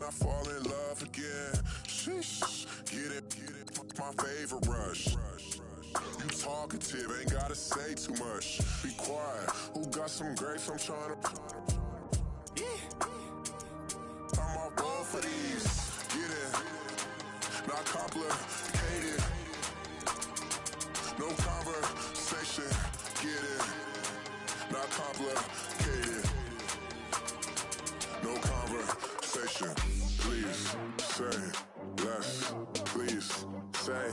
I fall in love again. Sheesh, get it, my favorite rush. You talkative, ain't gotta say too much. Be quiet, who got some grapes? I'm trying to. I'm off both for these. Get it, not complicated. No conversation. Get it, not complicated. No conversation. Please say less. Please say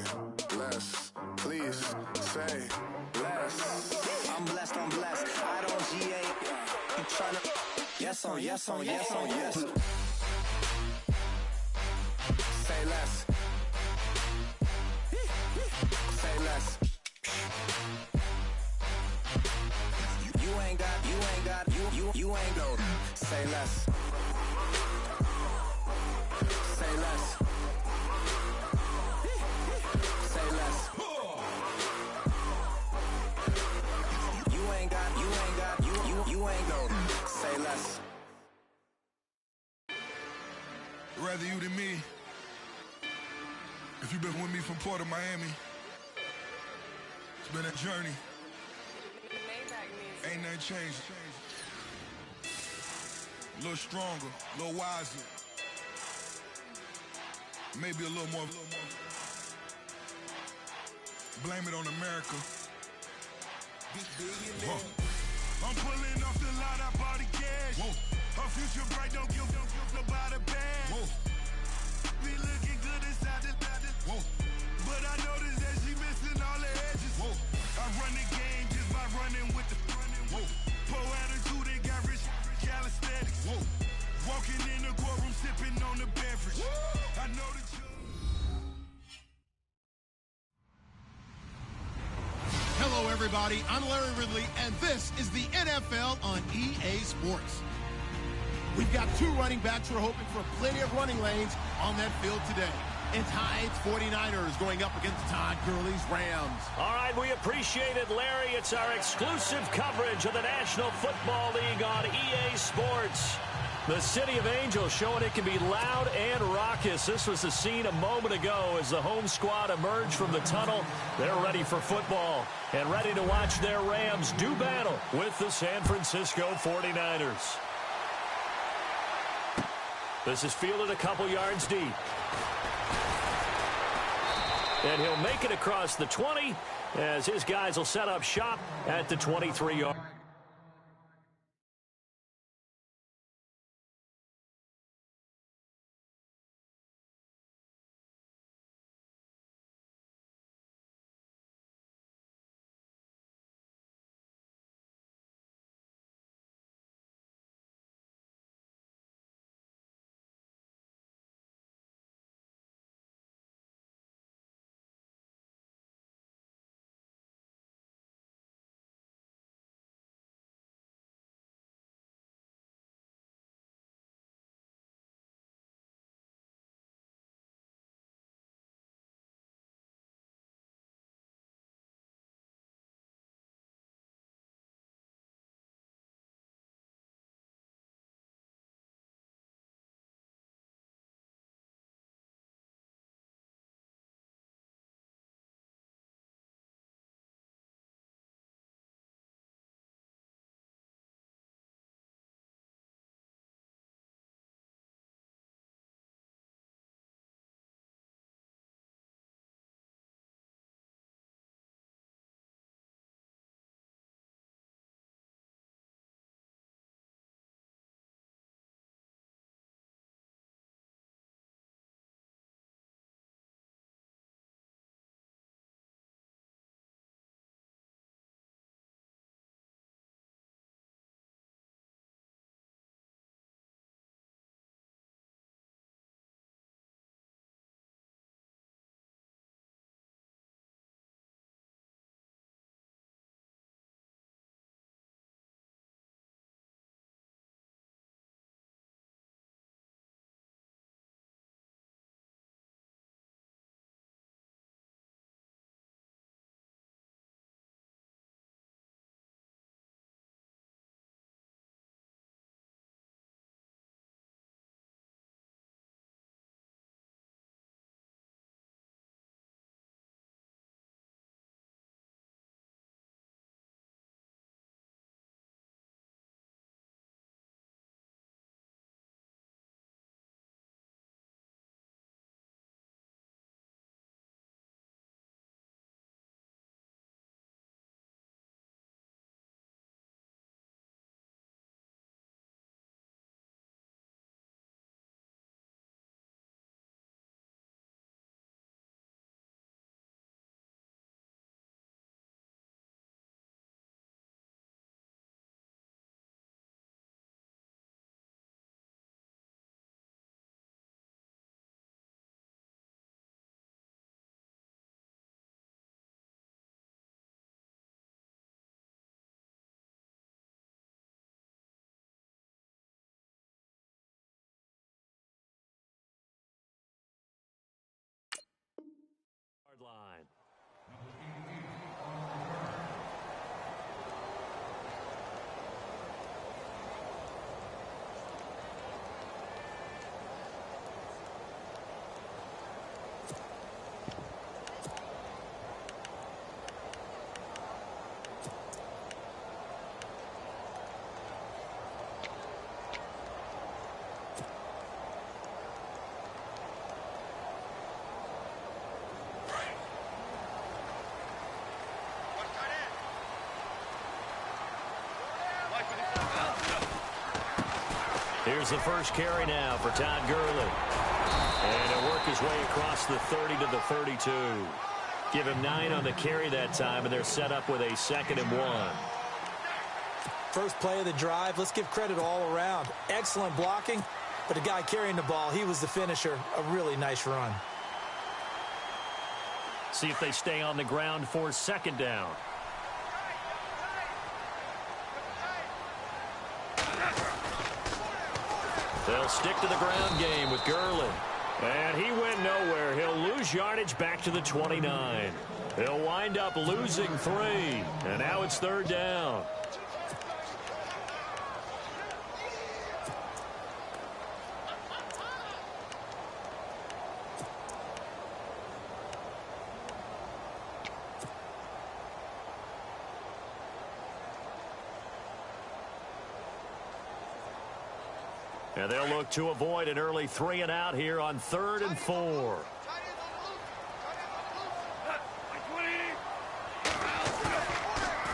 less. Please say less. I'm blessed, I don't GA. You tryna yes on yes on yes on yes. Say less. Say less. You ain't got, say less. Say less. Say less. You ain't got, say less. Rather you than me. If you've been with me from Port of Miami, it's been a journey. Ain't nothing changed. A little stronger, a little wiser. Maybe a little more. Blame it on America. I'm pulling off the lot, I bought the cash. Whoa. Her future bright, don't give about a bag. Whoa. Be looking good inside the. Whoa. But I noticed that she missing all the edges. Whoa. I run the game just by running with the. Whoa. Poor attitude, they got rich calisthenics. Whoa. Walking in the courtroom, sipping on the beverage. Woo. I know the. Hello, everybody. I'm Larry Ridley, and this is the NFL on EA Sports. We've got two running backs who are hoping for plenty of running lanes on that field today. It's Hyde's 49ers going up against Todd Gurley's Rams. All right, we appreciate it, Larry. It's our exclusive coverage of the National Football League on EA Sports. The City of Angels showing it can be loud and raucous. This was the scene a moment ago as the home squad emerged from the tunnel. They're ready for football and ready to watch their Rams do battle with the San Francisco 49ers. This is fielded a couple yards deep. And he'll make it across the 20 as his guys will set up shop at the 23-yard. Here's the first carry now for Todd Gurley. And he'll work his way across the 30 to the 32. Give him 9 on the carry that time, and they're set up with a 2nd and 1. First play of the drive, let's give credit all around. Excellent blocking, but the guy carrying the ball, he was the finisher. A really nice run. See if they stay on the ground for 2nd down. They'll stick to the ground game with Gurley. And he went nowhere. He'll lose yardage back to the 29. He'll wind up losing 3. And now it's 3rd down. And they'll look to avoid an early 3 and out here on 3rd and 4.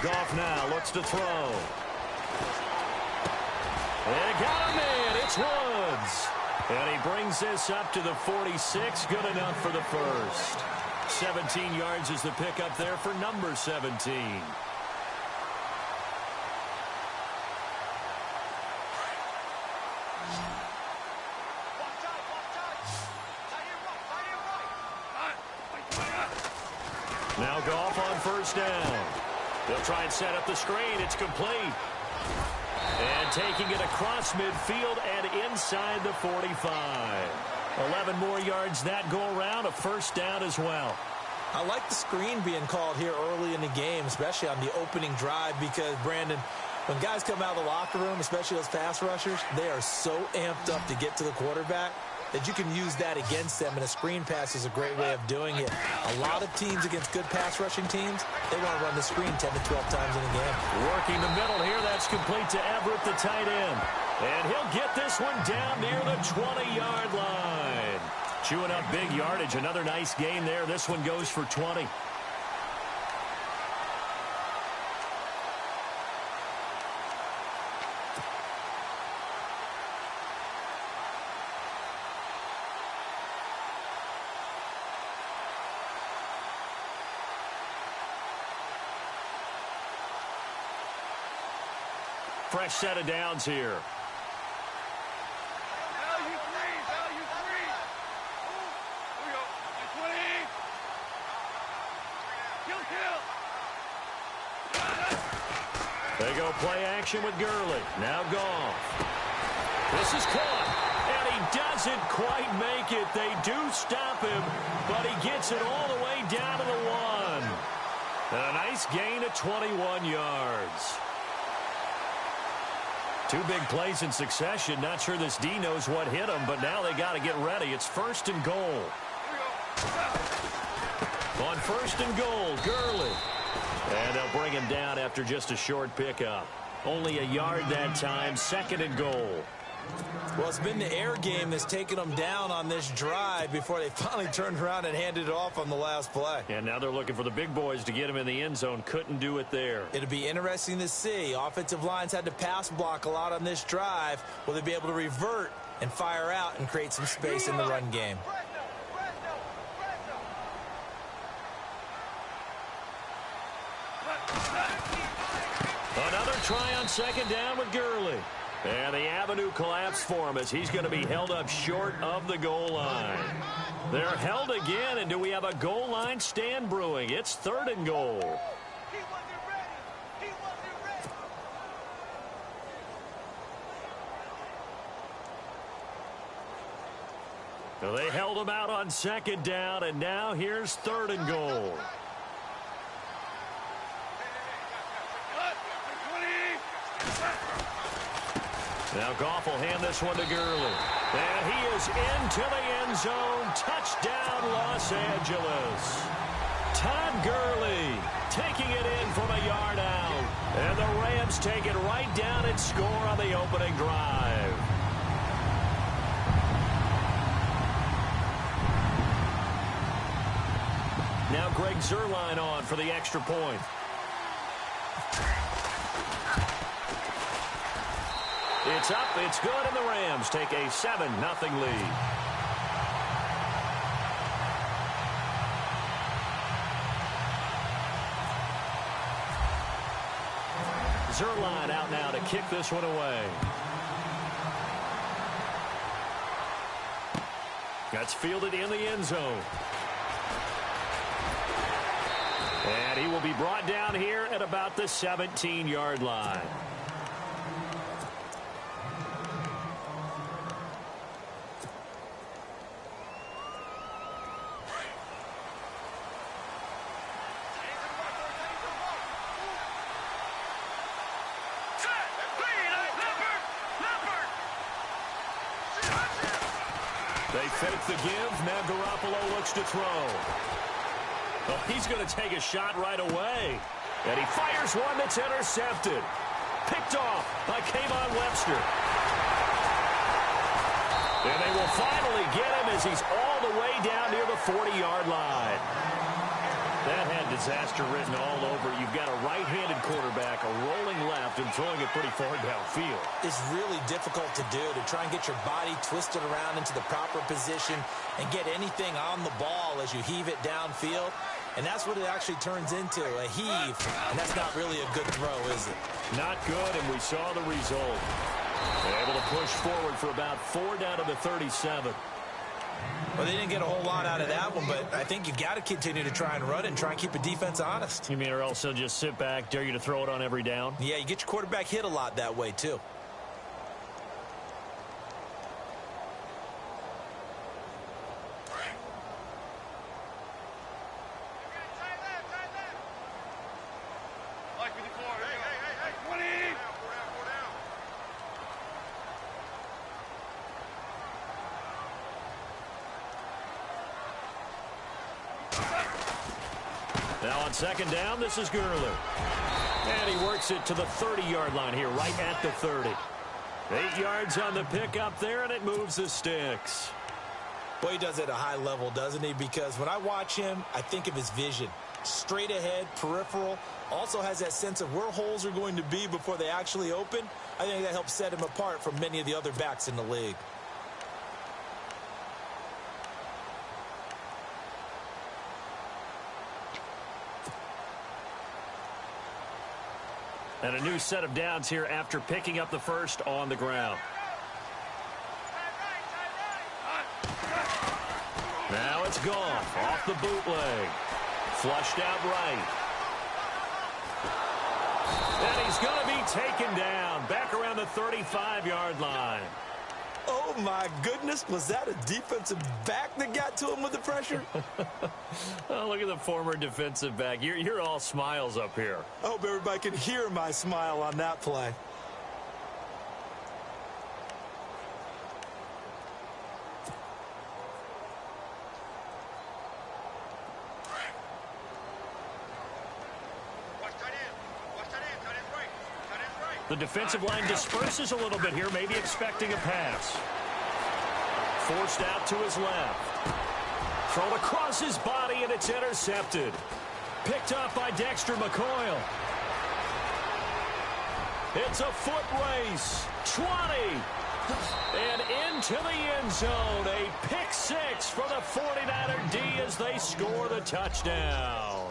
Goff now looks to throw. And got him in. It's Woods. And he brings this up to the 46. Good enough for the first. 17 yards is the pickup there for number 17. Now Goff on 1st down. They'll try and set up the screen. It's complete. And taking it across midfield and inside the 45. 11 more yards that go around. A 1st down as well. I like the screen being called here early in the game, especially on the opening drive, because, Brandon, when guys come out of the locker room, especially those pass rushers, they are so amped up to get to the quarterback that you can use that against them, and a screen pass is a great way of doing it. A lot of teams against good pass rushing teams, they want to run the screen 10 to 12 times in a game. Working the middle here, that's complete to Everett, the tight end. And he'll get this one down near the 20-yard line. Chewing up big yardage, another nice gain there. This one goes for 20. Fresh set of downs here. They go play action with Gurley. Now Goff. This is caught. And he doesn't quite make it. They do stop him, but he gets it all the way down to the 1. And a nice gain of 21 yards. 2 big plays in succession. Not sure this D knows what hit him, but now they got to get ready. It's 1st and goal. On 1st and goal, Gurley. And they'll bring him down after just a short pickup. Only a yard that time, 2nd and goal. Well, it's been the air game that's taken them down on this drive before they finally turned around and handed it off on the last play. And now they're looking for the big boys to get him in the end zone. Couldn't do it there. It'll be interesting to see. Offensive lines had to pass block a lot on this drive. Will they be able to revert and fire out and create some space in the run game? Another try on 2nd down with Gurley. And the avenue collapsed for him as he's going to be held up short of the goal line. They're held again, and do we have a goal line stand brewing? It's 3rd and goal. So they held him out on 2nd down, and now here's 3rd and goal. Now Goff will hand this one to Gurley. And he is into the end zone. Touchdown, Los Angeles. Todd Gurley taking it in from a yard out. And the Rams take it right down and score on the opening drive. Now Greg Zuerlein on for the extra point. It's up, it's good, and the Rams take a 7-0 lead. Zerline out now to kick this one away. That's fielded in the end zone. And he will be brought down here at about the 17-yard line. They fake the give. Now Garoppolo looks to throw. Oh, he's going to take a shot right away. And he fires one that's intercepted. Picked off by Kayvon Webster. And they will finally get him as he's all the way down near the 40-yard line. That had disaster written all over. You've got a right-handed quarterback, a rolling left, and throwing it pretty far downfield. It's really difficult to do, to try and get your body twisted around into the proper position and get anything on the ball as you heave it downfield. And that's what it actually turns into, a heave. And that's not really a good throw, is it? Not good, and we saw the result. They're able to push forward for about 4 down to the 37. Well, they didn't get a whole lot out of that one, but I think you've got to continue to try and run it and try and keep the defense honest. You mean, or else they'll just sit back, dare you to throw it on every down? Yeah, you get your quarterback hit a lot that way, too. Now on second down, this is Gurley. And he works it to the 30-yard line here, right at the 30. 8 yards on the pickup there, and it moves the sticks. Well, he does it at a high level, doesn't he? Because when I watch him, I think of his vision. Straight ahead, peripheral. Also has that sense of where holes are going to be before they actually open. I think that helps set him apart from many of the other backs in the league. And a new set of downs here after picking up the first on the ground. Now it's Goff off the bootleg. Flushed out right. And he's going to be taken down back around the 35-yard line. Oh, my goodness. Was that a defensive back that got to him with the pressure? Oh, look at the former defensive back. You're all smiles up here. I hope everybody can hear my smile on that play. The defensive line disperses a little bit here, maybe expecting a pass. Forced out to his left. Thrown across his body, and it's intercepted. Picked up by Dexter McCoy. It's a foot race. 20. And into the end zone. A pick six for the 49er D as they score the touchdown.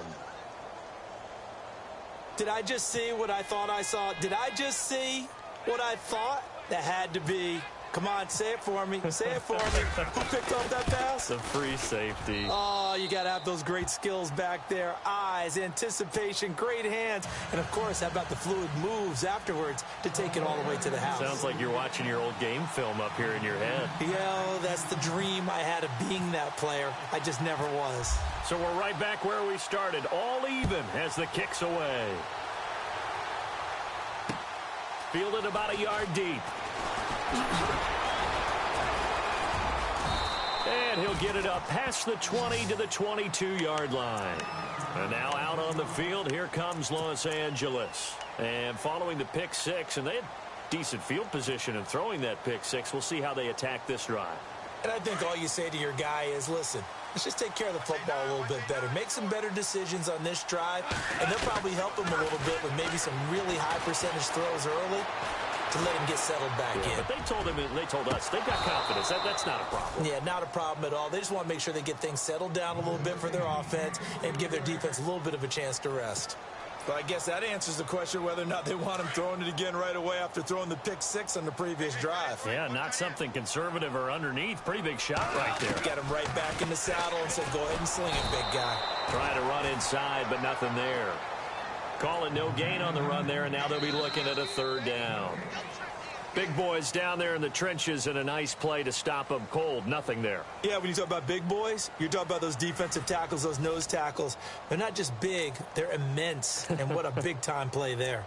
Did I just see what I thought I saw? Did I just see what I thought? That had to be. Come on, say it for me. Say it for me. Who picked up that pass? The free safety. Oh, you got to have those great skills back there. Eyes, anticipation, great hands. And, of course, how about the fluid moves afterwards to take it all the way to the house? Sounds like you're watching your old game film up here in your head. Yeah, that's the dream I had of being that player. I just never was. So we're right back where we started. All even as the kick's away. Fielded about a yard deep. And he'll get it up past the 20 to the 22-yard line. And now out on the field, here comes Los Angeles. And following the pick six, and they had decent field position in throwing that pick six. We'll see how they attack this drive. And I think all you say to your guy is, listen, let's just take care of the football a little bit better. Make some better decisions on this drive, and they'll probably help him a little bit with maybe some really high percentage throws early. to let him get settled back in. But they told us they've got confidence. That's not a problem. Yeah, not a problem at all. They just want to make sure they get things settled down a little bit for their offense and give their defense a little bit of a chance to rest. Well, I guess that answers the question whether or not they want him throwing it again right away after throwing the pick six on the previous drive. Yeah, not something conservative or underneath. Pretty big shot right there. Got him right back in the saddle and said, go ahead and sling it, big guy. Trying to run inside, but nothing there. Call it no gain on the run there, and now they'll be looking at a third down. Big boys down there in the trenches, and a nice play to stop them cold. Nothing there. Yeah, when you talk about big boys, you're talking about those defensive tackles, those nose tackles. They're not just big, they're immense. And what a big-time play there.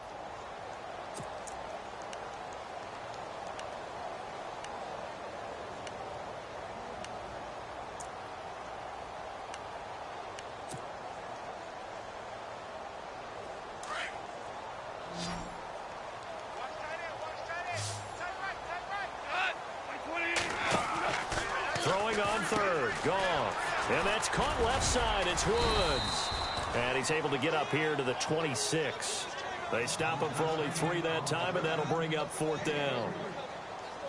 Throwing on third. Gone. And that's caught left side. It's Woods. And he's able to get up here to the 26. They stop him for only 3 that time, and that'll bring up fourth down.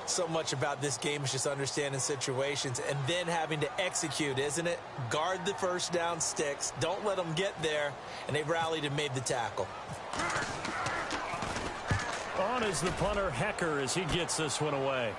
So much about this game is just understanding situations and then having to execute, isn't it? Guard the first down sticks. Don't let them get there. And they rallied and made the tackle. On is the punter, Hecker, as he gets this one away.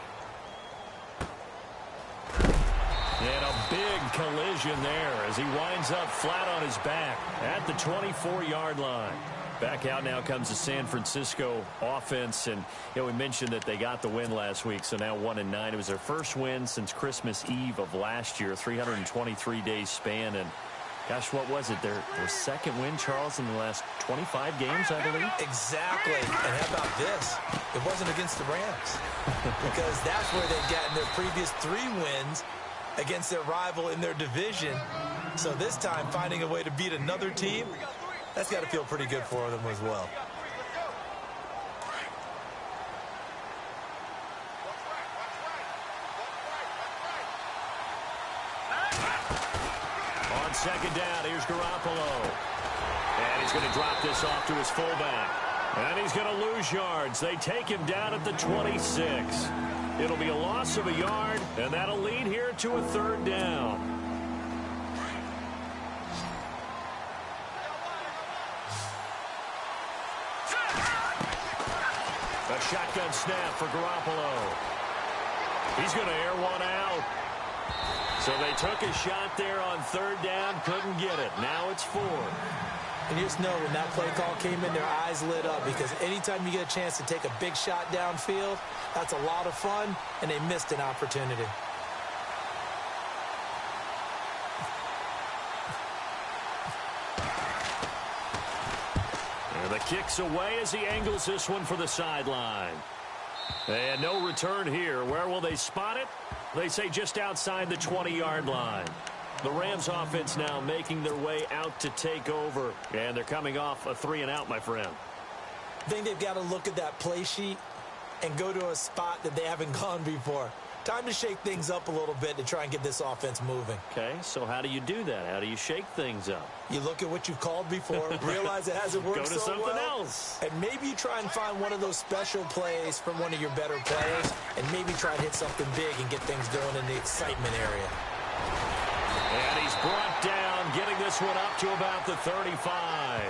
And a big collision there as he winds up flat on his back at the 24-yard line. Back out now comes the San Francisco offense. And we mentioned that they got the win last week, so now 1-9. It was their first win since Christmas Eve of last year, 323-day span. And gosh, what was it? Their second win, Charles, in the last 25 games, I believe? Exactly. And how about this? It wasn't against the Rams because that's where they'd gotten their previous 3 wins against their rival in their division. So this time, finding a way to beat another team, that's got to feel pretty good for them as well. On second down, here's Garoppolo. And he's going to drop this off to his fullback. And he's going to lose yards. They take him down at the 26. It'll be a loss of a yard, and that'll lead here to a third down. A shotgun snap for Garoppolo. He's going to air one out. So they took a shot there on third down, couldn't get it. Now it's 4. And you just know when that play call came in, their eyes lit up because anytime you get a chance to take a big shot downfield, that's a lot of fun, and they missed an opportunity. And the kick's away as he angles this one for the sideline. And no return here. Where will they spot it? They say just outside the 20-yard line. The Rams offense now making their way out to take over. And they're coming off a 3-and-out, my friend. I think they've got to look at that play sheet and go to a spot that they haven't gone before. Time to shake things up a little bit to try and get this offense moving. Okay, so how do you do that? How do you shake things up? You look at what you've called before, realize it hasn't worked so well. Go to something else. And maybe you try and find one of those special plays from one of your better players, and maybe try and hit something big and get things going in the excitement area. And he's brought down, getting this one up to about the 35.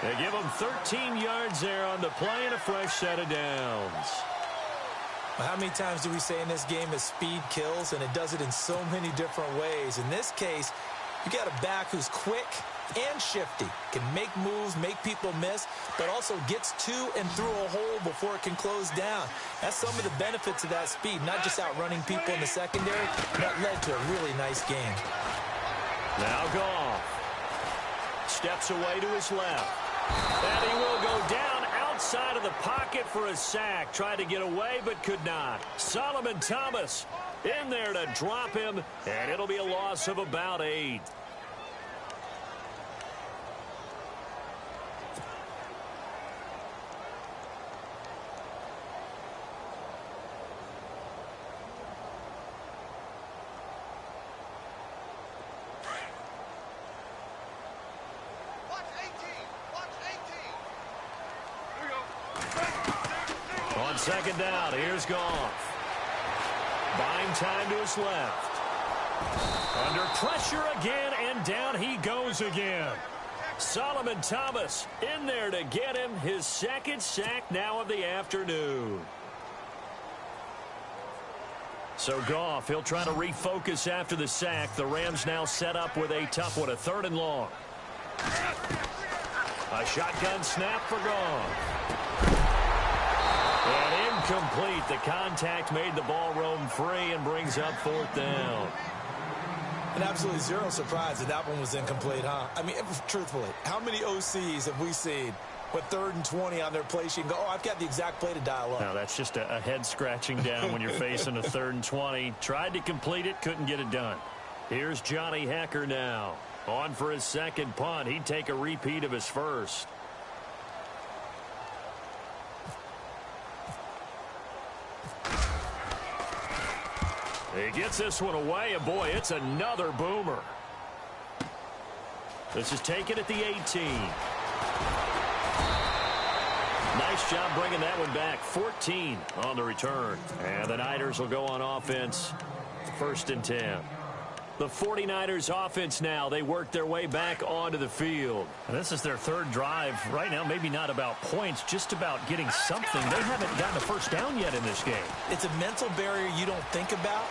They give him 13 yards there on the play and a fresh set of downs. Well, how many times do we say in this game that speed kills, and it does it in so many different ways? In this case, you got a back who's quick and shifty, can make moves, make people miss, but also gets to and through a hole before it can close down. That's some of the benefits of that speed, not just outrunning people in the secondary. That led to a really nice game. Now Goff steps away to his left. And he will go down outside of the pocket for a sack. Tried to get away, but could not. Solomon Thomas in there to drop him, and it'll be a loss of about 8. second down. Here's Goff. Buying time to his left. Under pressure again, and down he goes again. Solomon Thomas in there to get him his second sack now of the afternoon. So Goff, he'll try to refocus after the sack. The Rams now set up with a tough one, a 3rd and long. A shotgun snap for Goff. And incomplete. The contact made the ball roam free and brings up 4th down. And absolutely zero surprise that one was incomplete, huh? I mean, truthfully, how many OCs have we seen with 3rd and 20 on their play sheet and go, oh, I've got the exact play to dial up? No, that's just a head scratching down when you're facing a 3rd and 20. Tried to complete it, couldn't get it done. Here's Johnny Hekker now. On for his second punt. He'd take a repeat of his first. He gets this one away, and boy, it's another boomer. This is taken at the 18. Nice job bringing that one back. 14 on the return. And the Niners will go on offense. 1st and 10. The 49ers offense now. They work their way back onto the field. And this is their 3rd drive. Right now, maybe not about points, just about getting something. They haven't gotten a first down yet in this game. It's a mental barrier you don't think about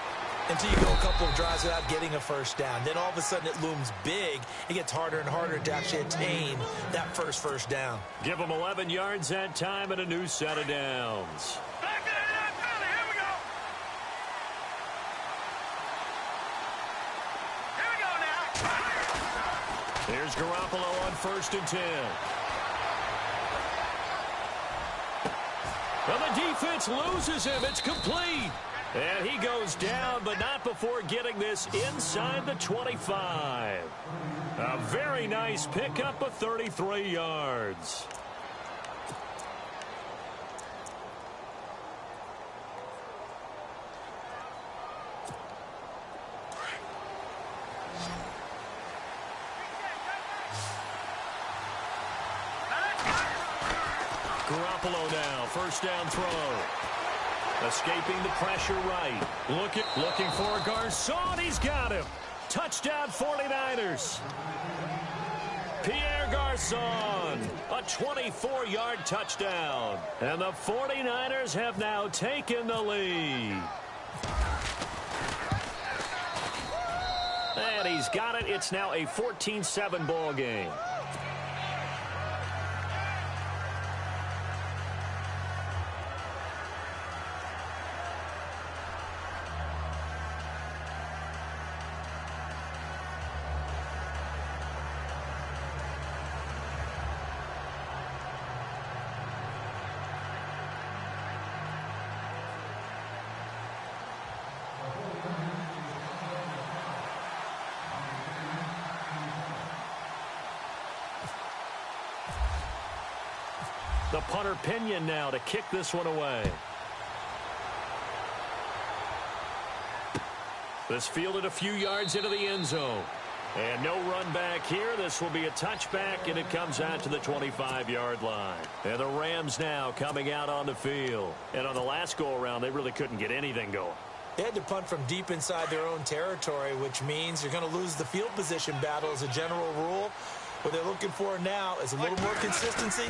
until you go a couple of drives without getting a first down. Then all of a sudden it looms big. It gets harder and harder to actually attain that first down. Give them 11 yards that time and a new set of downs. Here's Garoppolo on 1st and 10. Well, the defense loses him. It's complete. And he goes down, but not before getting this inside the 25. A very nice pickup of 33 yards. Garoppolo now, 1st down throw. Escaping the pressure right. Looking for Garçon. He's got him. Touchdown 49ers. Pierre Garçon. A 24-yard touchdown. And the 49ers have now taken the lead. And he's got it. It's now a 14-7 ball game. The punter Pinion now to kick this one away. This fielded a few yards into the end zone. And no run back here. This will be a touchback, and it comes out to the 25-yard line. And the Rams now coming out on the field. And on the last go-around, they really couldn't get anything going. They had to punt from deep inside their own territory, which means you're going to lose the field position battle as a general rule. What they're looking for now is a little more consistency,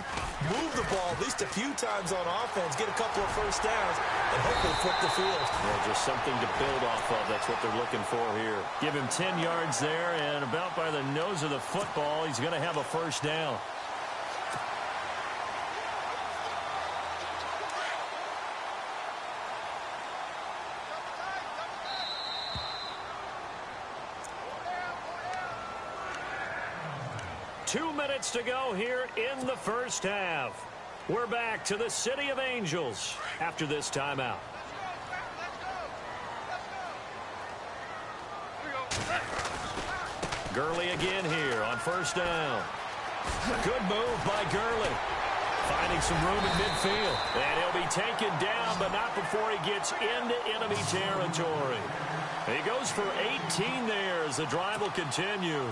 move the ball at least a few times on offense, get a couple of first downs, and hopefully flip the field. Yeah, just something to build off of. That's what they're looking for here. Give him 10 yards there, and about by the nose of the football, he's going to have a first down. Two minutes to go here in the first half. We're back to the City of Angels after this timeout. Gurley again here on first down. Good move by Gurley. Finding some room in midfield. And he'll be taken down, but not before he gets into enemy territory. He goes for 18 there as the drive will continue.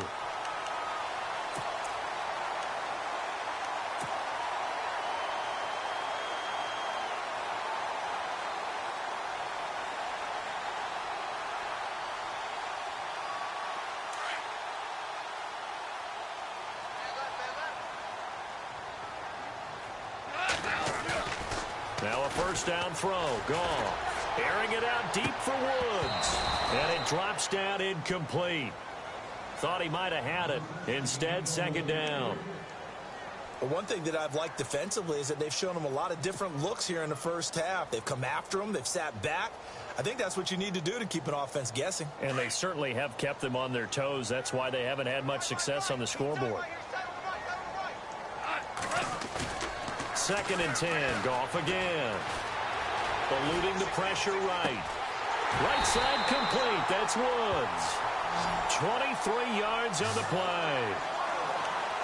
first down throw. Gone. Airing it out deep for Woods. And it drops down incomplete. Thought he might have had it. Instead, second down. Well, one thing that I've liked defensively is that they've shown him a lot of different looks here in the first half. They've come after him. They've sat back. I think that's what you need to do to keep an offense guessing. And they certainly have kept them on their toes. That's why they haven't had much success on the scoreboard. 2nd and 10. Goff again. Eluding the pressure right. Right side complete. That's Woods. 23 yards on the play.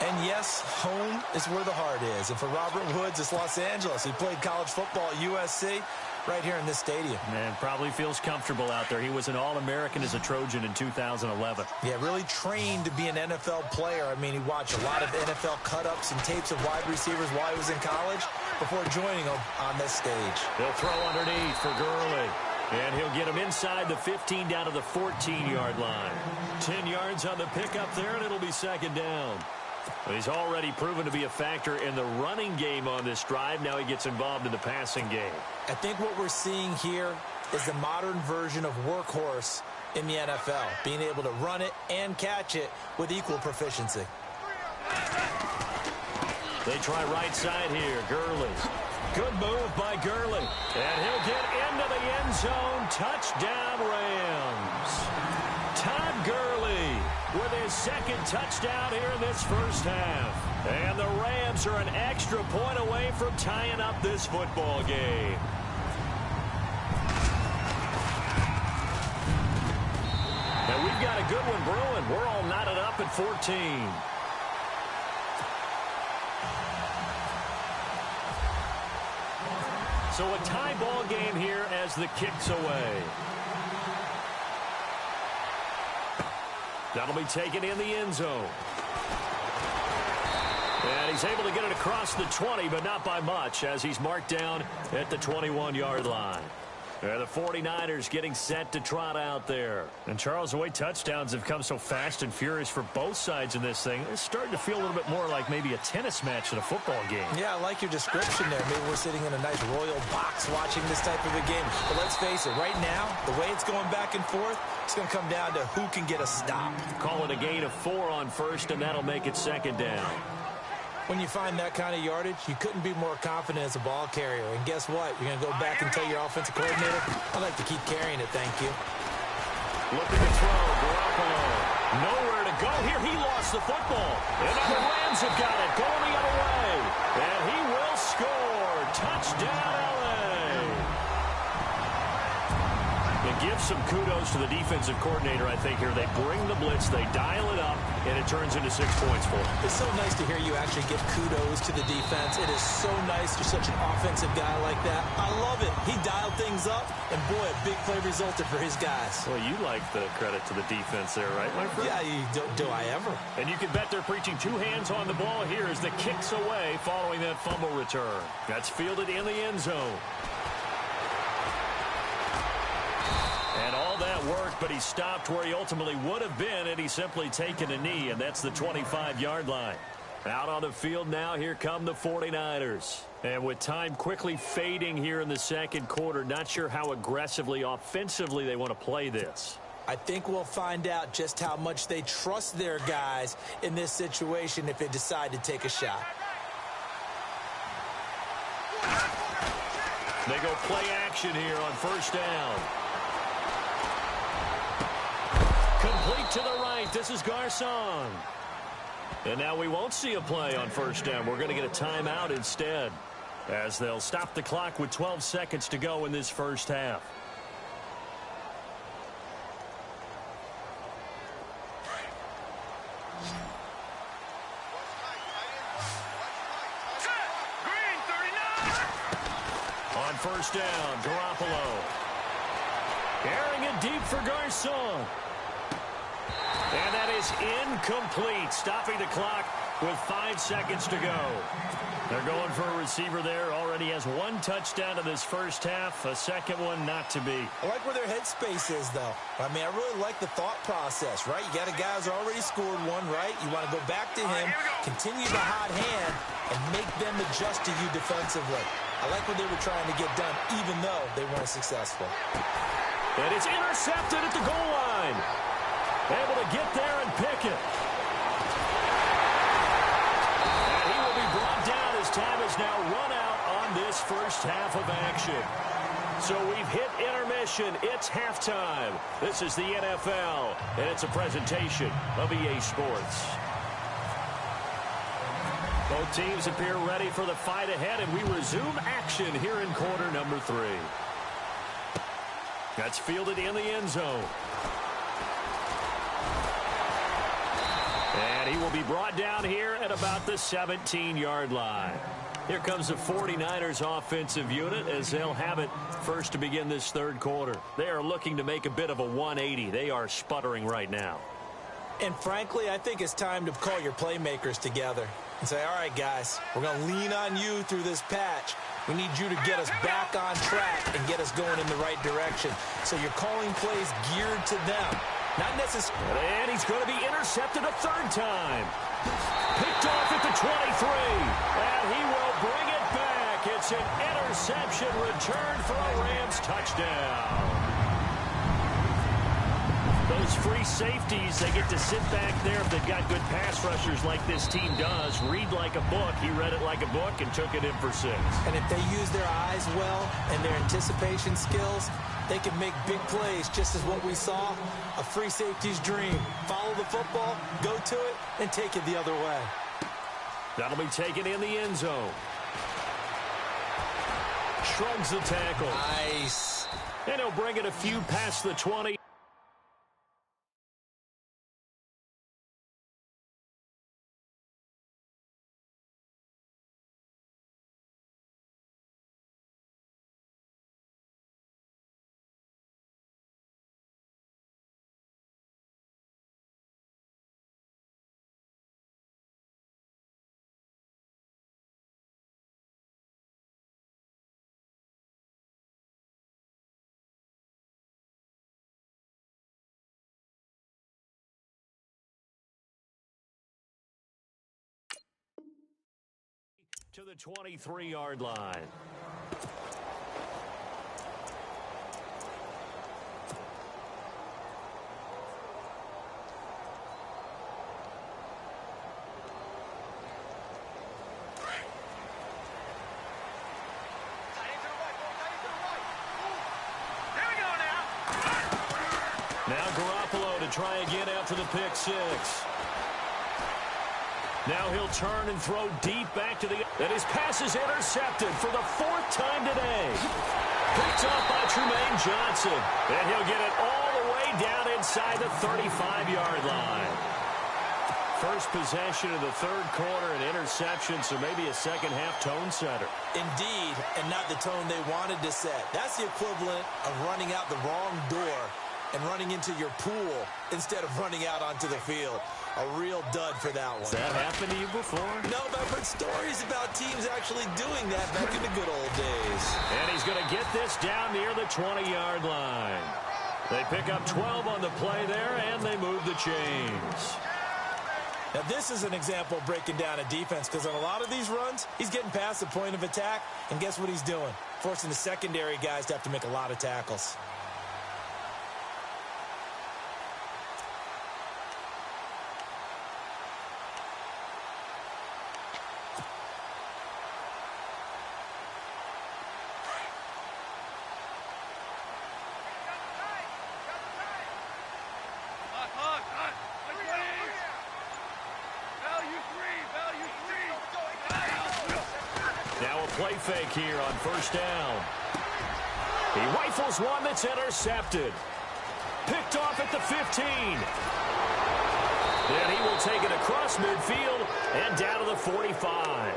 And yes, home is where the heart is. And for Robert Woods, it's Los Angeles. He played college football at USC right here in this stadium. And probably feels comfortable out there. He was an All-American as a Trojan in 2011. Yeah, really trained to be an NFL player. I mean, he watched a lot of NFL cut-ups and tapes of wide receivers while he was in college before joining them on this stage. He'll throw underneath for Gurley. And he'll get him inside the 15 down to the 14-yard line. 10 yards on the pickup there, and it'll be second down. He's already proven to be a factor in the running game on this drive. Now he gets involved in the passing game. I think what we're seeing here is the modern version of workhorse in the NFL, being able to run it and catch it with equal proficiency. They try right side here. Gurley. Good move by Gurley. And he'll get into the end zone. Touchdown, Rams. Todd Gurley with his second touchdown here in this first half. And the Rams are an extra point away from tying up this football game. And we've got a good one brewing. We're all knotted up at 14. So a tie ball game here as the kick's away. That'll be taken in the end zone. And he's able to get it across the 20, but not by much, as he's marked down at the 21-yard line. And the 49ers getting set to trot out there. And, Charles, the way touchdowns have come so fast and furious for both sides in this thing, it's starting to feel a little bit more like maybe a tennis match than a football game. Yeah, I like your description there. Maybe we're sitting in a nice royal box watching this type of a game. But let's face it, right now, the way it's going back and forth, it's going to come down to who can get a stop. Call it a gain of 4 on first, and that'll make it second down. When you find that kind of yardage, you couldn't be more confident as a ball carrier. And guess what? You're going to go back and tell your offensive coordinator, I'd like to keep carrying it, thank you. Looking to throw, Garoppolo. Nowhere to go here. He lost the football. And now the Rams have got it, going the other way. And he will score. Touchdown, L.A. It gives some kudos to the defensive coordinator, I think, here. They bring the blitz, they dial it up, and it turns into 6 points for them. It's so nice to hear you actually give kudos to the defense. It is so nice you're such an offensive guy like that. I love it. He dialed things up, and boy, a big play resulted for his guys. Well, you like the credit to the defense there, right, my friend? Yeah, do I ever. And you can bet they're preaching 2 hands on the ball here as the kick's away following that fumble return. That's fielded in the end zone. And all that worked, but he stopped where he ultimately would have been had he simply taken a knee, and that's the 25-yard line. Out on the field now, here come the 49ers. And with time quickly fading here in the second quarter, not sure how aggressively, offensively they want to play this. I think we'll find out just how much they trust their guys in this situation if they decide to take a shot. They go play action here on first down. Complete to the right. This is Garcon. And now we won't see a play on first down. We're going to get a timeout instead, as they'll stop the clock with 12 seconds to go in this first half. On first down, Garoppolo. Airing it deep for Garcon. And that is incomplete, stopping the clock with 5 seconds to go. They're going for a receiver there. Already has 1 touchdown in this first half. A second one not to be. I like where their headspace is, though. I mean, I really like the thought process, right? You got a guy who's already scored 1, right? You want to go back to him, continue the hot hand, and make them adjust to you defensively. I like what they were trying to get done, even though they weren't successful. And it's intercepted at the goal line. Able to get there and pick it. And he will be brought down as time has now run out on this first half of action. So we've hit intermission. It's halftime. This is the NFL, and it's a presentation of EA Sports. Both teams appear ready for the fight ahead, and we resume action here in quarter number 3. That's fielded in the end zone. And he will be brought down here at about the 17-yard line. Here comes the 49ers offensive unit as they'll have it first to begin this third quarter. They are looking to make a bit of a 180. They are sputtering right now. And frankly, I think it's time to call your playmakers together and say, all right, guys, we're going to lean on you through this patch. We need you to get us back on track and get us going in the right direction. So you're calling plays geared to them. Not necessarily. And he's going to be intercepted a third time. Picked off at the 23. And he will bring it back. It's an interception return for a Rams touchdown. Those free safeties, they get to sit back there if they've got good pass rushers like this team does. Read like a book. He read it like a book and took it in for 6. And if they use their eyes well and their anticipation skills, they can make big plays, just as what we saw, a free safety's dream. Follow the football, go to it, and take it the other way. That'll be taken in the end zone. Shrugs the tackle. Nice. And he'll bring it a few past the 20. To the 23-yard line. Now Garoppolo to try again after the pick 6. Now he'll turn and throw deep back to the... And his pass is intercepted for the 4th time today. Picked off by Trumaine Johnson. And he'll get it all the way down inside the 35-yard line. First possession of the third quarter, an interception, so maybe a second-half tone setter. Indeed, and not the tone they wanted to set. That's the equivalent of running out the wrong door and running into your pool instead of running out onto the field. A real dud for that one. Has that happened to you before? No, but I've heard stories about teams actually doing that back in the good old days. And he's going to get this down near the 20-yard line. They pick up 12 on the play there, and they move the chains. Now, this is an example of breaking down a defense, because on a lot of these runs, he's getting past the point of attack, and guess what he's doing? Forcing the secondary guys to have to make a lot of tackles. Play fake here on first down. He rifles one that's intercepted. Picked off at the 15. Then he will take it across midfield and down to the 45.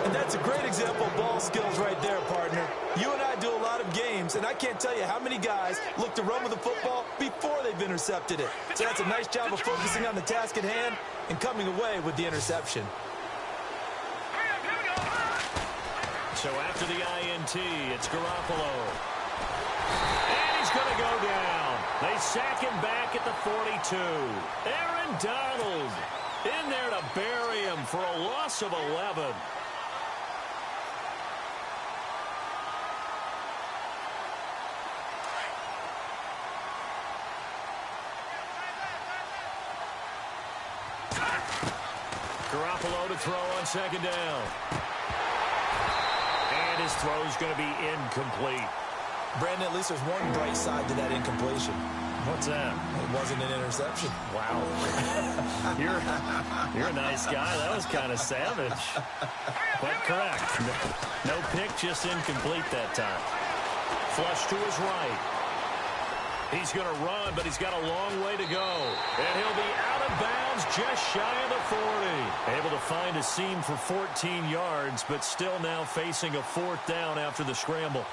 And that's a great example of ball skills right there, partner. You and I do a lot of games, and I can't tell you how many guys look to run with the football before they've intercepted it. So that's a nice job of focusing on the task at hand and coming away with the interception. So after the INT, it's Garoppolo. And he's going to go down. They sack him back at the 42. Aaron Donald in there to bury him for a loss of 11. Garoppolo to throw on second down. And his throw's going to be incomplete. Brandon, at least there's one bright side to that incompletion. What's that? It wasn't an interception. Wow. You're a nice guy. That was kind of savage. But correct. No pick, just incomplete that time. Flush to his right. He's going to run, but he's got a long way to go. And he'll be out of bounds just shy of the 40. Able to find a seam for 14 yards, but still now facing a fourth down after the scramble.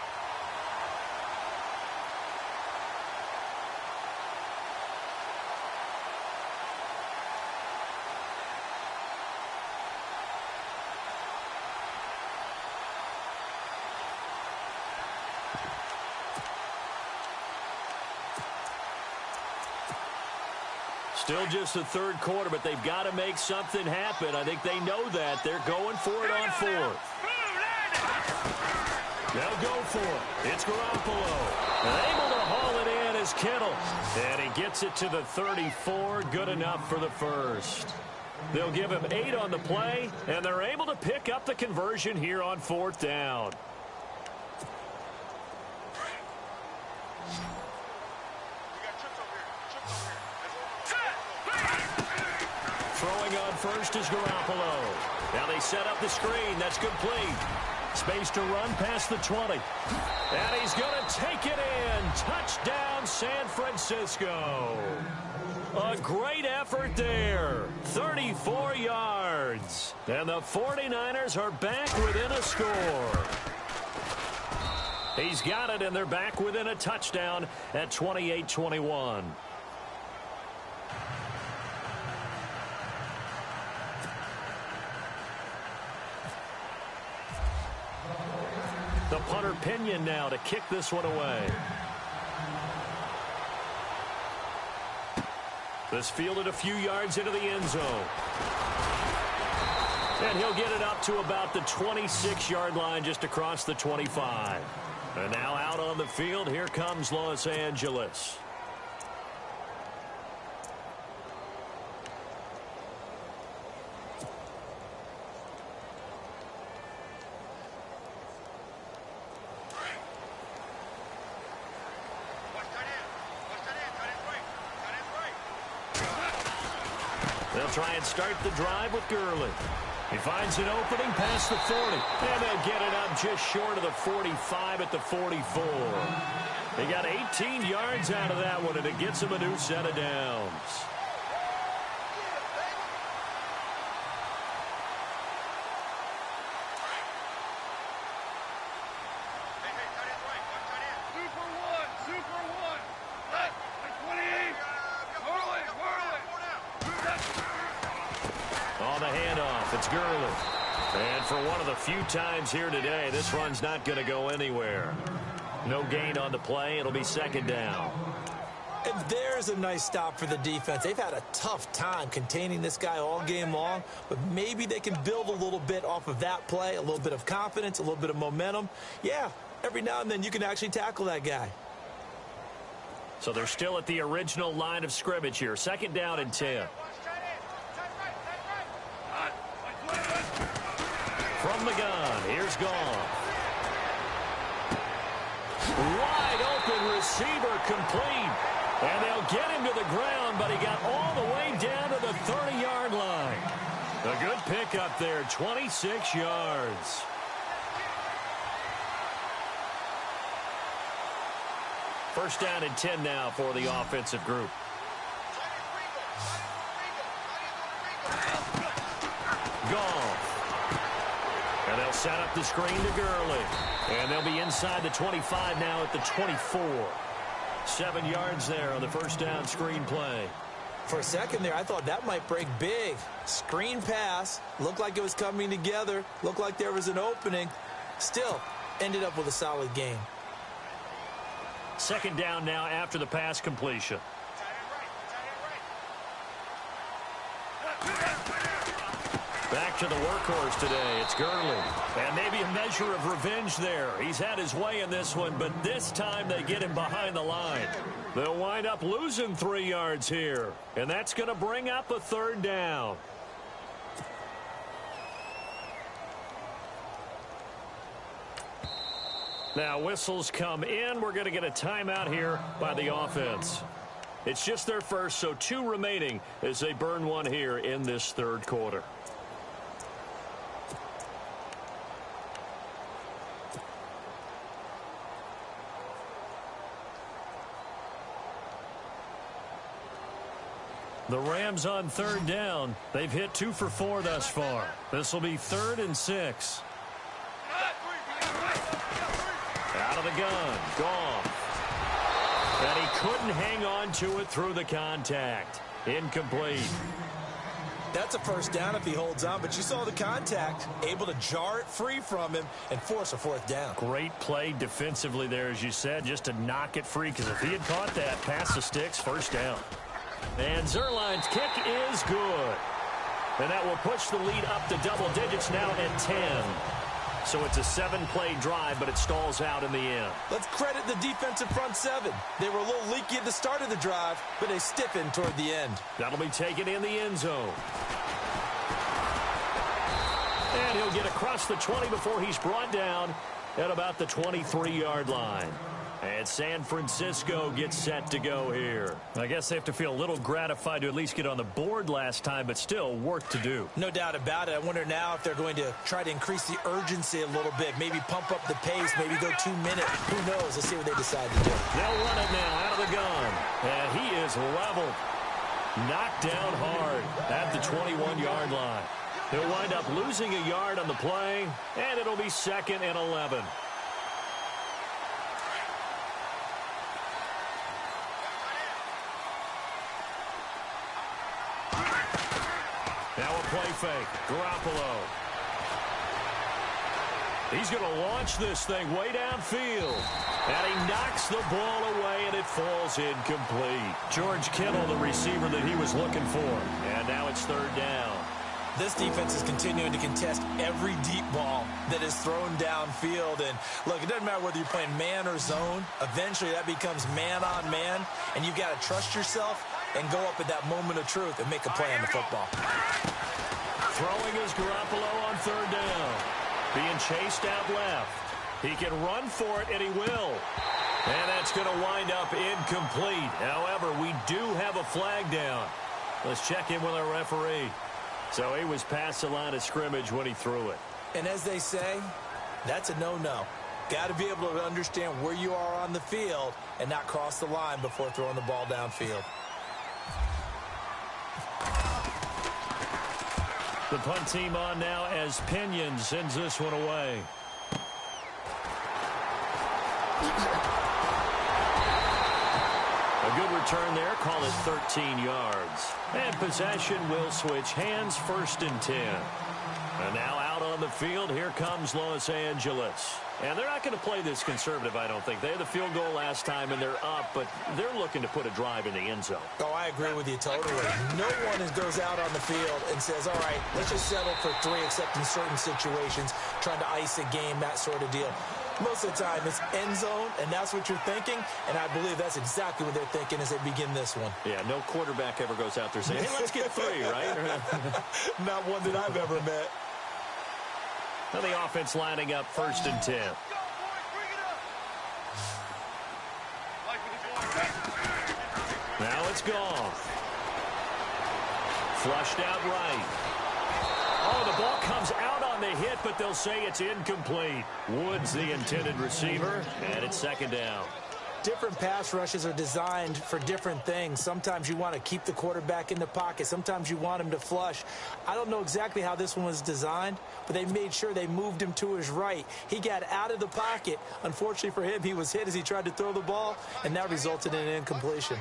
Still just the third quarter, but they've got to make something happen. I think they know that. They're going for it on fourth. They'll go for it. It's Garoppolo. Able to haul it in as Kittle. And he gets it to the 34. Good enough for the first. They'll give him 8 on the play, and they're able to pick up the conversion here on fourth down. Throwing on first is Garoppolo. Now they set up the screen. That's complete. Space to run past the 20. And he's going to take it in. Touchdown, San Francisco. A great effort there. 34 yards. And the 49ers are back within a score. He's got it, and they're back within a touchdown at 28-21. The punter Pinion now to kick this one away. This fielded a few yards into the end zone. And he'll get it up to about the 26-yard line just across the 25. And now out on the field, here comes Los Angeles. They'll try and start the drive with Gurley. He finds an opening past the 40. And they'll get it up just short of the 45 at the 44. They got 18 yards out of that one, and it gets them a new set of downs. On the handoff, it's Gurley. And for one of the few times here today, this run's not going to go anywhere. No gain on the play. It'll be second down. And there's a nice stop for the defense. They've had a tough time containing this guy all game long, but maybe they can build a little bit off of that play, a little bit of confidence, a little bit of momentum. Yeah, every now and then you can actually tackle that guy. So they're still at the original line of scrimmage here. Second down and 10. From the gun, here's Goff. Wide open receiver complete. And they'll get him to the ground, but he got all the way down to the 30-yard line. A good pickup there, 26 yards. First down and 10 now for the offensive group. Goff. And they'll set up the screen to Gurley. And they'll be inside the 25 now at the 24. 7 yards there on the first down screen play. For a second there, I thought that might break big. Screen pass. Looked like it was coming together. Looked like there was an opening. Still, ended up with a solid game. Second down now after the pass completion. Back to the workhorse today. It's Gurley. And maybe a measure of revenge there. He's had his way in this one, but this time they get him behind the line. They'll wind up losing 3 yards here. And that's going to bring up a third down. Now whistles come in. We're going to get a timeout here by the offense. It's just their first, so 2 remaining as they burn one here in this third quarter. The Rams on third down. They've hit 2 for 4 thus far. This will be 3rd and 6. Out of the gun. Goff. And he couldn't hang on to it through the contact. Incomplete. That's a first down if he holds on, but you saw the contact, able to jar it free from him and force a 4th down. Great play defensively there, as you said, just to knock it free, because if he had caught that, past the sticks, first down. And Zerline's kick is good. And that will push the lead up to double digits now at 10. So it's a 7-play drive, but it stalls out in the end. Let's credit the defensive front 7. They were a little leaky at the start of the drive, but they stiffened toward the end. That'll be taken in the end zone. And he'll get across the 20 before he's brought down at about the 23-yard line. And San Francisco gets set to go here. I guess they have to feel a little gratified to at least get on the board last time, but still work to do. No doubt about it. I wonder now if they're going to try to increase the urgency a little bit, maybe pump up the pace, maybe go 2 minutes. Who knows? Let's see what they decide to do. They'll run it now out of the gun. And he is leveled. Knocked down hard at the 21-yard line. He'll wind up losing a yard on the play, and it'll be 2nd and 11. Now a play fake. Garoppolo. He's going to launch this thing way downfield. And he knocks the ball away, and it falls incomplete. George Kittle, the receiver that he was looking for. And now it's 3rd down. This defense is continuing to contest every deep ball that is thrown downfield. And, look, it doesn't matter whether you're playing man or zone. Eventually, that becomes man-on-man, and you've got to trust yourself and go up at that moment of truth and make a play on the football. Throwing is Garoppolo on 3rd down. Being chased out left. He can run for it, and he will. And that's going to wind up incomplete. However, we do have a flag down. Let's check in with our referee. So he was past the line of scrimmage when he threw it. And as they say, that's a no-no. Got to be able to understand where you are on the field and not cross the line before throwing the ball downfield. The punt team on now as Pinion sends this one away. A good return there. Call it 13 yards. And possession will switch hands, 1st and 10. And now out on the field, here comes Los Angeles. And they're not going to play this conservative, I don't think. They had the field goal last time, and they're up, but they're looking to put a drive in the end zone. Oh, I agree with you totally. No one goes out on the field and says, all right, let's just settle for 3, except in certain situations, trying to ice a game, that sort of deal. Most of the time, it's end zone, and that's what you're thinking, and I believe that's exactly what they're thinking as they begin this one. Yeah, no quarterback ever goes out there saying, hey, let's get 3, right? Not one that I've ever met. Now the offense lining up 1st and 10. Now it's Goff. Flushed out right. Oh, the ball comes out on the hit, but they'll say it's incomplete. Woods the intended receiver, and it's 2nd down. Different pass rushes are designed for different things. Sometimes you want to keep the quarterback in the pocket. Sometimes you want him to flush. I don't know exactly how this one was designed, but they made sure they moved him to his right. He got out of the pocket. Unfortunately for him, he was hit as he tried to throw the ball, and that resulted in an incompletion.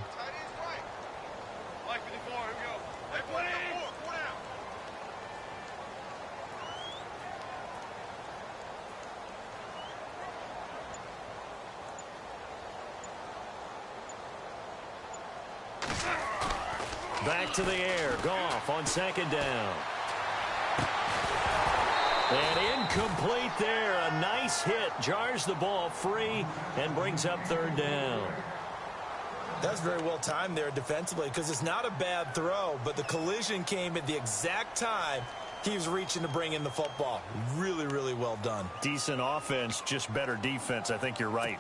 Back to the air. Goff on 2nd down. And incomplete there. A nice hit. Jars the ball free and brings up third down. That's very well timed there defensively because it's not a bad throw, but the collision came at the exact time he was reaching to bring in the football. Really, really well done. Decent offense, just better defense. I think you're right.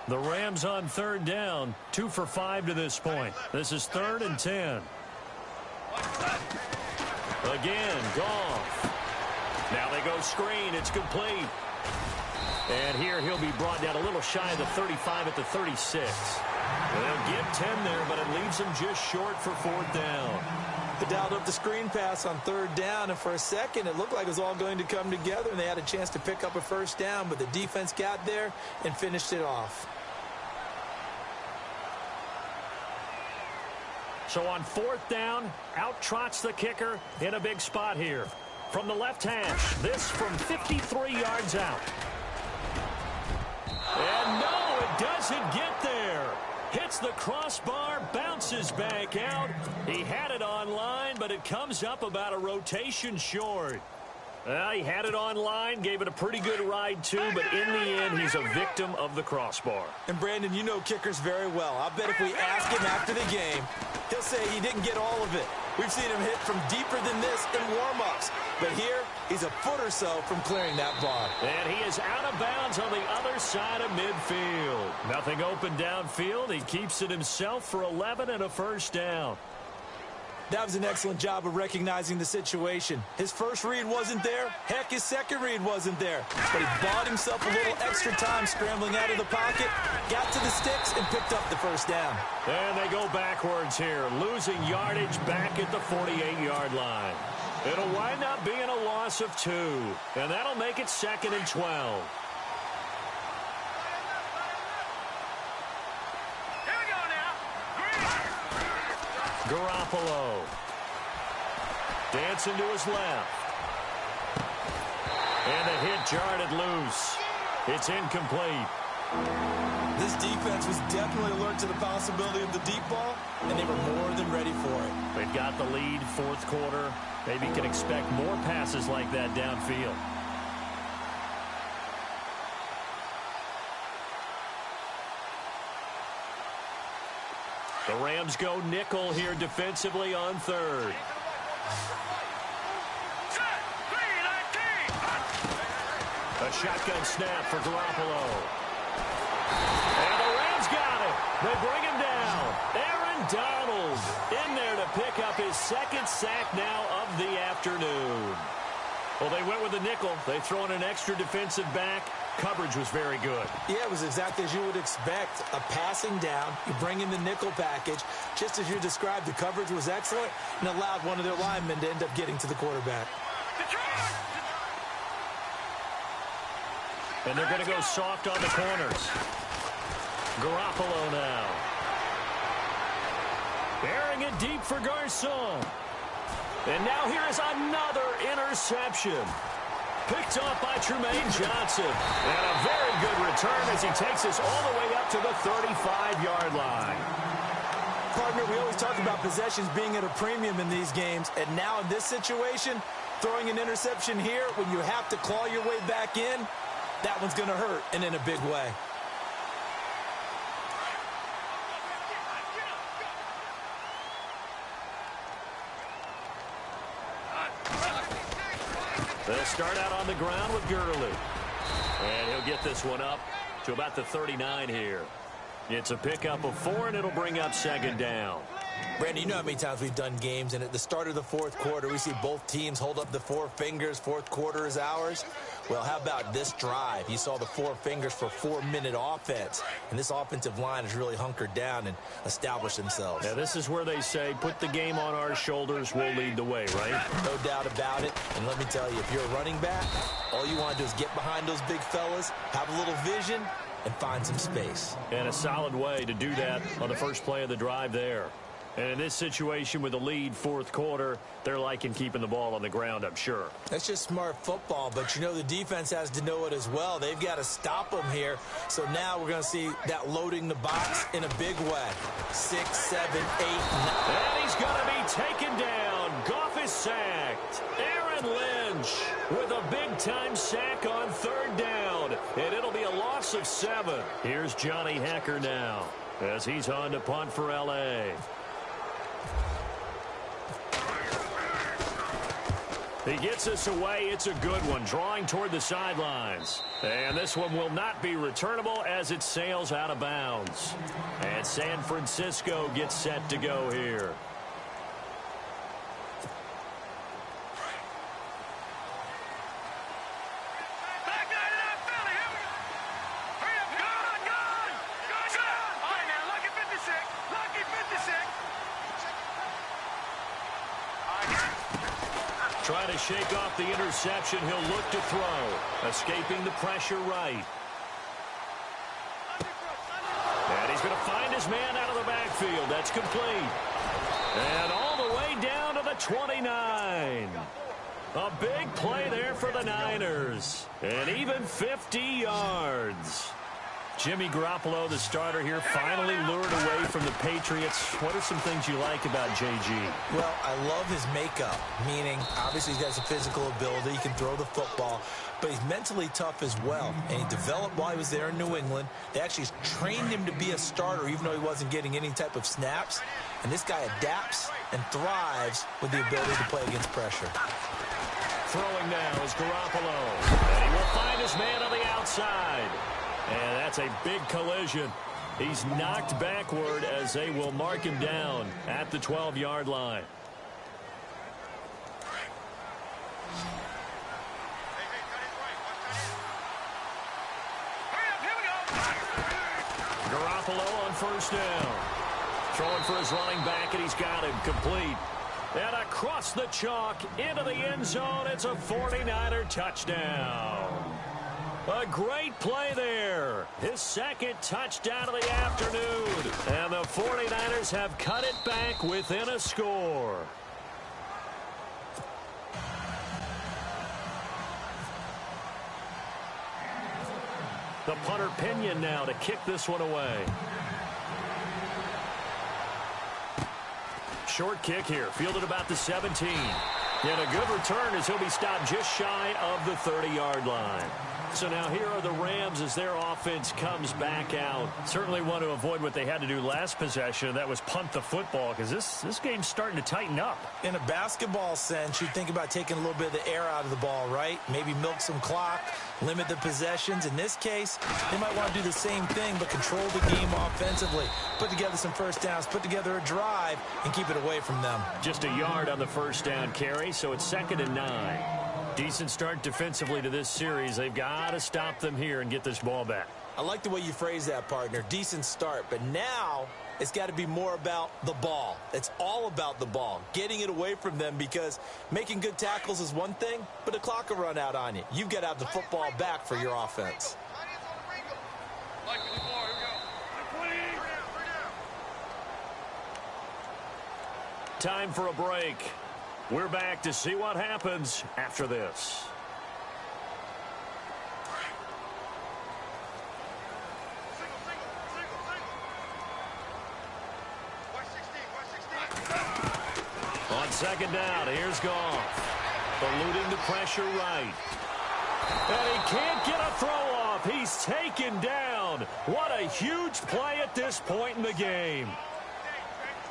The Rams on third down, 2 for 5 to this point. This is 3rd and 10. Again, Goff. Now they go screen. It's complete. And here he'll be brought down a little shy of the 35 at the 36. They'll get 10 there, but it leaves him just short for 4th down. They dialed up the screen pass on 3rd down, and for a second it looked like it was all going to come together, and they had a chance to pick up a 1st down, but the defense got there and finished it off. So on 4th down, out trots the kicker in a big spot here. From the left hash, this from 53 yards out. And no, it doesn't get there. Hits the crossbar, bounces back out. He had it online, but it comes up about a rotation short. He had it online, gave it a pretty good ride too, but in the end, he's a victim of the crossbar. And Brandon, you know kickers very well. I bet if we ask him after the game, he'll say he didn't get all of it. We've seen him hit from deeper than this in warm-ups. But here, he's a foot or so from clearing that bar. And he is out of bounds on the other side of midfield. Nothing open downfield. He keeps it himself for 11 and a 1st down. That was an excellent job of recognizing the situation. His first read wasn't there. Heck, his second read wasn't there. But he bought himself a little extra time scrambling out of the pocket, got to the sticks, and picked up the 1st down. And they go backwards here, losing yardage back at the 48-yard line. It'll wind up being a loss of 2, and that'll make it 2nd and 12. Garoppolo. Dancing to his left. And the hit jarred it loose. It's incomplete. This defense was definitely alert to the possibility of the deep ball, and they were more than ready for it. They've got the lead, 4th quarter. Maybe can expect more passes like that downfield. The Rams go nickel here defensively on 3rd. A shotgun snap for Garoppolo. And the Rams got it. They bring him down. Aaron Donald in there to pick up his 2nd sack now of the afternoon. Well, they went with the nickel. They throw in an extra defensive back. Coverage was very good. Yeah, it was exactly as you would expect. A passing down, you bring in the nickel package. Just as you described, the coverage was excellent and allowed one of their linemen to end up getting to the quarterback. And they're going to go soft on the corners. Garoppolo now. Bearing it deep for Garcon. And now here is another interception. Picked off by Tremaine Johnson. And a very good return as he takes us all the way up to the 35-yard line. Partner, we always talk about possessions being at a premium in these games. And now in this situation, throwing an interception here when you have to claw your way back in, that one's going to hurt, and in a big way. They'll start out on the ground with Gurley. And he'll get this one up to about the 39 here. It's a pickup of 4, and it'll bring up 2nd down. Brandon, you know how many times we've done games, and at the start of the 4th quarter, we see both teams hold up the 4 fingers. 4th quarter is ours. Well, how about this drive? You saw the 4 fingers for 4-minute offense, and this offensive line has really hunkered down and established themselves. Yeah, this is where they say, put the game on our shoulders, we'll lead the way, right? No doubt about it. And let me tell you, if you're a running back, all you want to do is get behind those big fellas, have a little vision, and find some space. And a solid way to do that on the first play of the drive there. And in this situation with the lead fourth quarter, they're liking keeping the ball on the ground, I'm sure. That's just smart football, but you know the defense has to know it as well. They've got to stop them here. So now we're going to see that loading the box in a big way. 6, 7, 8, 9. And he's going to be taken down. Goff is sacked. Aaron Lynch with a big-time sack on third down. And it'll be a loss of 7. Here's Johnny Hecker now as he's on to punt for L.A. He gets us away. It's a good one, drawing toward the sidelines. And this one will not be returnable as it sails out of bounds. And San Francisco gets set to go here. Trying to shake off the interception. He'll look to throw. Escaping the pressure right. And he's going to find his man out of the backfield. That's complete. And all the way down to the 29. A big play there for the Niners. And even 50 yards. Jimmy Garoppolo, the starter here, finally lured away from the Patriots. What are some things you like about JG? Well, I love his makeup, meaning obviously he has a physical ability. He can throw the football, but he's mentally tough as well. And he developed while he was there in New England. They actually trained him to be a starter even though he wasn't getting any type of snaps. And this guy adapts and thrives with the ability to play against pressure. Throwing now is Garoppolo. And he will find his man on the outside. And that's a big collision. He's knocked backward as they will mark him down at the 12-yard line. Garoppolo on first down. Throwing for his running back, and he's got him complete. And across the chalk into the end zone, it's a 49er touchdown. A great play there. His second touchdown of the afternoon. And the 49ers have cut it back within a score. The punter Pinion now to kick this one away. Short kick here, fielded about the 17. And a good return as he'll be stopped just shy of the 30-yard line. So now here are the Rams as their offense comes back out. Certainly want to avoid what they had to do last possession. That was punt the football because this game's starting to tighten up. In a basketball sense, you think about taking a little bit of the air out of the ball, right? Maybe milk some clock, limit the possessions. In this case, they might want to do the same thing but control the game offensively. Put together some first downs, put together a drive, and keep it away from them. Just a yard on the first down carry, so it's 2nd and 9. Decent start defensively to this series. They've got to stop them here and get this ball back. I like the way you phrase that, partner. Decent start, but now it's got to be more about the ball. It's all about the ball, getting it away from them because making good tackles is one thing, but the clock will run out on you. You've got to have the football back for your offense. Time for a break. We're back to see what happens after this. On 2nd down, here's Goff. Eluding the pressure right. And he can't get a throw off. He's taken down. What a huge play at this point in the game.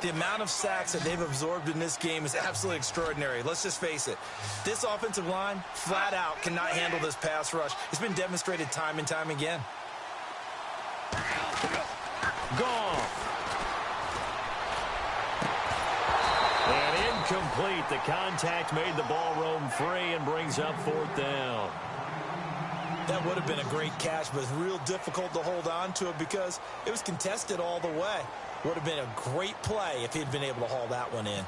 The amount of sacks that they've absorbed in this game is absolutely extraordinary. Let's just face it. This offensive line, flat out, cannot handle this pass rush. It's been demonstrated time and time again. Goff. And incomplete. The contact made the ball roam free and brings up 4th down. That would have been a great catch, but it's real difficult to hold on to it because it was contested all the way. Would have been a great play if he'd been able to haul that one in.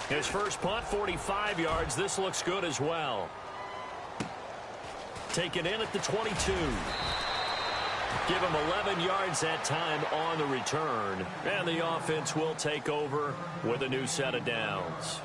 His first punt, 45 yards. This looks good as well. Taken in at the 22. Give him 11 yards that time on the return. And the offense will take over with a new set of downs.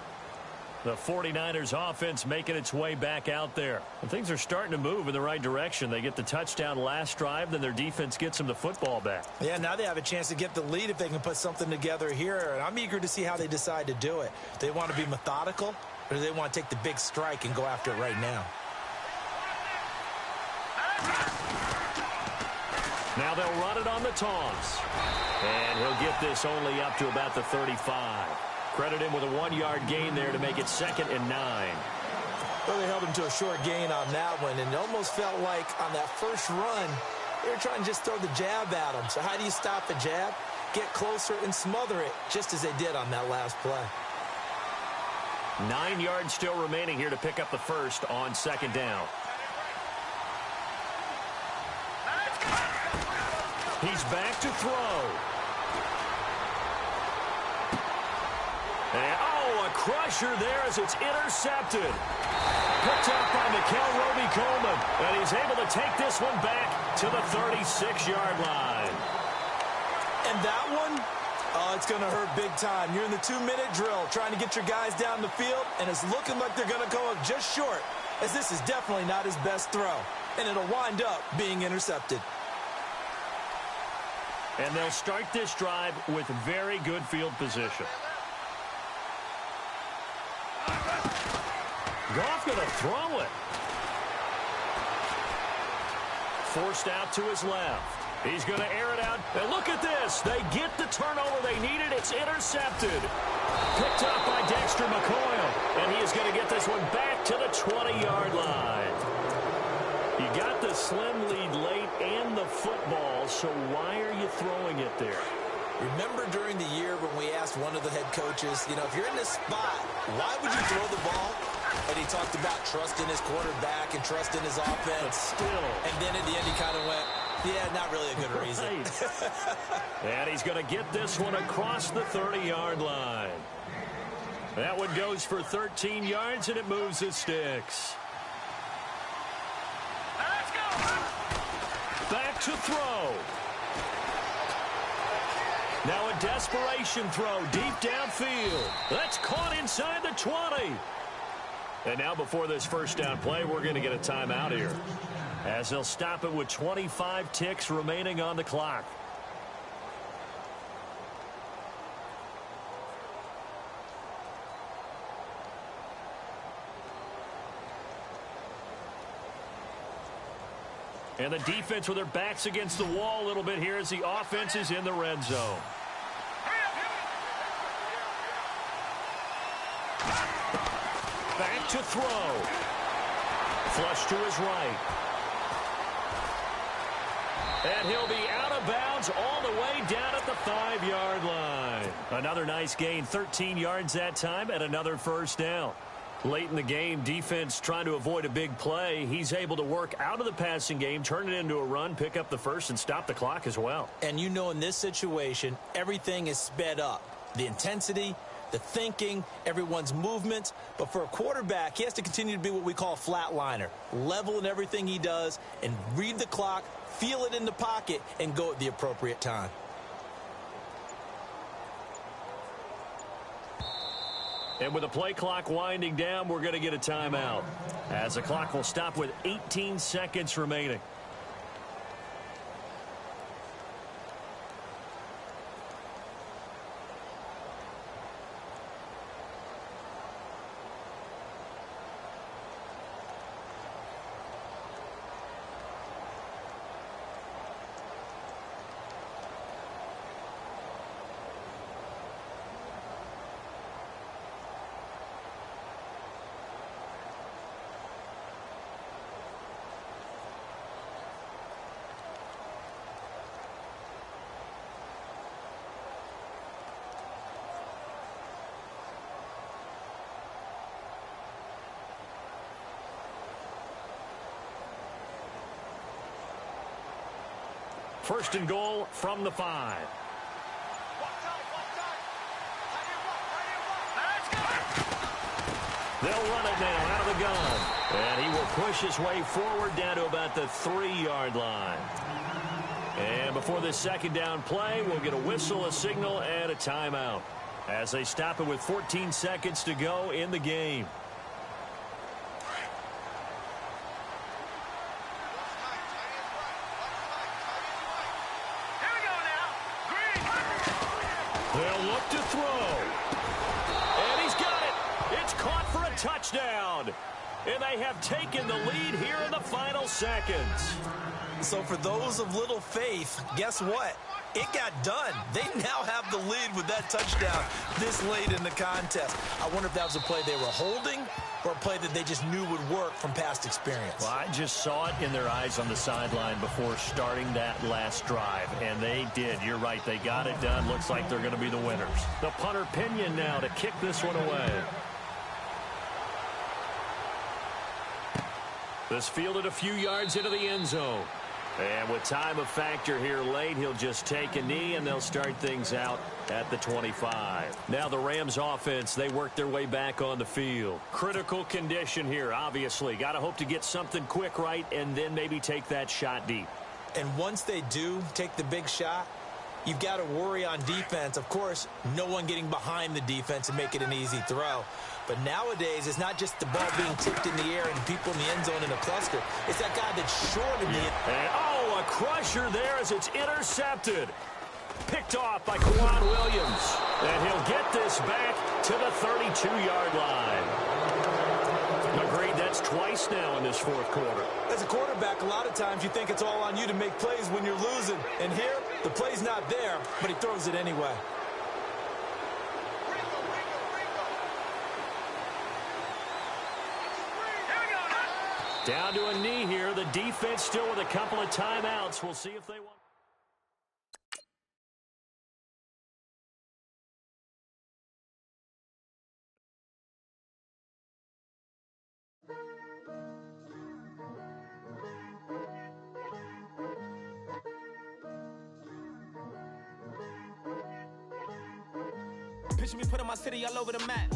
The 49ers offense making its way back out there. And things are starting to move in the right direction. They get the touchdown last drive, then their defense gets them the football back. Yeah, now they have a chance to get the lead if they can put something together here. And I'm eager to see how they decide to do it. Do they want to be methodical, or do they want to take the big strike and go after it right now? Now they'll run it on the toss. And he'll get this only up to about the 35. Credit him with a 1-yard gain there to make it 2nd and 9. Well, they held him to a short gain on that one, and it almost felt like on that first run, they were trying to just throw the jab at him. So how do you stop a jab? Get closer and smother it, just as they did on that last play. 9 yards still remaining here to pick up the first on 2nd down. He's back to throw. And, a crusher there as it's intercepted. Picked up by Mikel Roby-Coleman. And he's able to take this one back to the 36-yard line. And that one, it's going to hurt big time. You're in the 2-minute drill trying to get your guys down the field, and it's looking like they're going to go up just short, as this is definitely not his best throw. And it'll wind up being intercepted. And they'll start this drive with very good field position. Goff going to throw it. Forced out to his left. He's going to air it out. And look at this. They get the turnover they needed. It's intercepted. Picked up by Dexter McCoy. And he is going to get this one back to the 20-yard line. You got the slim lead late and the football, so why are you throwing it there? Remember during the year when we asked one of the head coaches, if you're in this spot, why would you throw the ball? And he talked about trusting his quarterback and trusting his offense. But still. And then at the end he kind of went, yeah, not really a good reason. And he's going to get this one across the 30-yard line. That one goes for 13 yards, and it moves the sticks. Back to throw. Now a desperation throw deep downfield. That's caught inside the 20. And now before this first down play, we're going to get a timeout here, as they'll stop it with 25 ticks remaining on the clock. And the defense with their backs against the wall a little bit here as the offense is in the red zone. Back to throw. Flush to his right. And he'll be out of bounds all the way down at the 5-yard line. Another nice gain, 13 yards that time, and another first down. Late in the game, defense trying to avoid a big play. He's able to work out of the passing game, turn it into a run, pick up the first, and stop the clock as well. And in this situation, everything is sped up. The intensity, the thinking, everyone's movements. But for a quarterback, he has to continue to be what we call a flatliner. Level in everything he does and read the clock, feel it in the pocket, and go at the appropriate time. And with the play clock winding down, we're going to get a timeout, as the clock will stop with 18 seconds remaining. First and goal from the 5. They'll run it now out of the gun. And he will push his way forward down to about the 3-yard line. And before this second down play, we'll get a whistle, a signal, and a timeout as they stop it with 14 seconds to go in the game. They'll look to throw. And he's got it. It's caught for a touchdown. And they have taken the lead here in the final seconds. So for those of little faith, guess what? It got done. They now have the lead with that touchdown this late in the contest. I wonder if that was a play they were holding or a play that they just knew would work from past experience. Well, I just saw it in their eyes on the sideline before starting that last drive, and they did. You're right. They got it done. Looks like they're going to be the winners. The punter Pinion now to kick this one away. This fielded a few yards into the end zone. And with time of factor here late, he'll just take a knee, and they'll start things out at the 25. Now the Rams offense, they work their way back on the field. Critical condition here, obviously. Got to hope to get something quick right and then maybe take that shot deep. And once they do take the big shot, you've got to worry on defense. Of course, no one getting behind the defense and make it an easy throw. But nowadays, it's not just the ball being tipped in the air and people in the end zone in a cluster. It's that guy that's short of the end. And, oh, a crusher there as it's intercepted. Picked off by Quan Williams. And he'll get this back to the 32-yard line. Agreed, that's twice now in this fourth quarter. As a quarterback, a lot of times you think it's all on you to make plays when you're losing. And here, the play's not there, but he throws it anyway. Down to a knee here. The defense still with a couple of timeouts. We'll see if they want. Picture me putting my city all over the map.